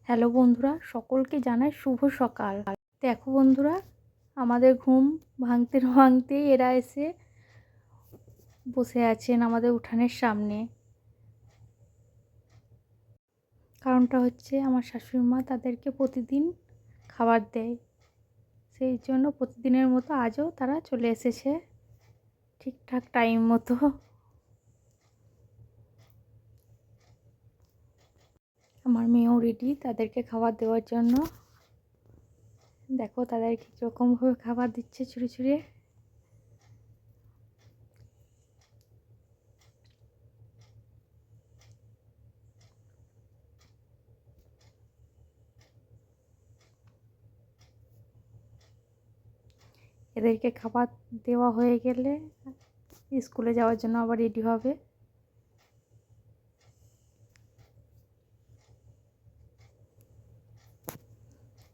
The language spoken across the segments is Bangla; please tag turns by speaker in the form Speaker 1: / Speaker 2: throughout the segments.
Speaker 1: হ্যালো বন্ধুরা, সকলকে জানাই শুভ সকাল। দেখো বন্ধুরা, আমাদের ঘুম ভাঙতে না ভাঙতেই এরা এসে বসে আছেন আমাদের উঠানের সামনে। কারণটা হচ্ছে আমার শাশুড়ি মা তাদেরকে প্রতিদিন খাবার দেয়, সেই জন্য প্রতিদিনের মতো আজও তারা চলে এসেছে ঠিকঠাক টাইম মতো। আমার মেয়েও রেডি তাদেরকে খাবার দেওয়ার জন্য। দেখো তাদেরকে কীরকমভাবে খাবার দিচ্ছে ছুঁড়ে ছুঁড়ে। এদেরকে খাবার দেওয়া হয়ে গেলে স্কুলে যাওয়ার জন্য আবার রেডি হবে।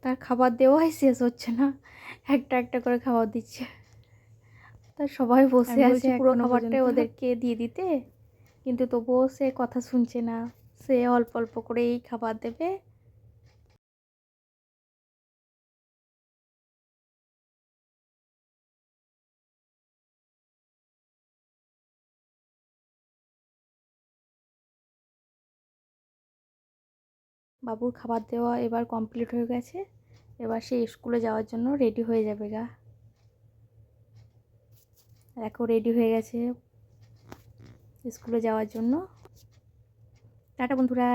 Speaker 1: তার খাবার দেওয়াই শেষ হচ্ছে না, একটা একটা করে খাবার দিচ্ছে। তার সবাই বসে আছে পুরো খাবারটাই ওদেরকে দিয়ে দিতে, কিন্তু তবুও সে কথা শুনছে না। সে অল্প অল্প করেই খাবার দেবে। বাবুর খাবার দেওয়া এবার কমপ্লিট হয়ে গেছে। এবার সে স্কুলে যাওয়ার জন্য রেডি হয়ে যাবে গা। দেখো রেডি হয়ে গেছে স্কুলে যাওয়ার জন্য। টাটা বন্ধুরা।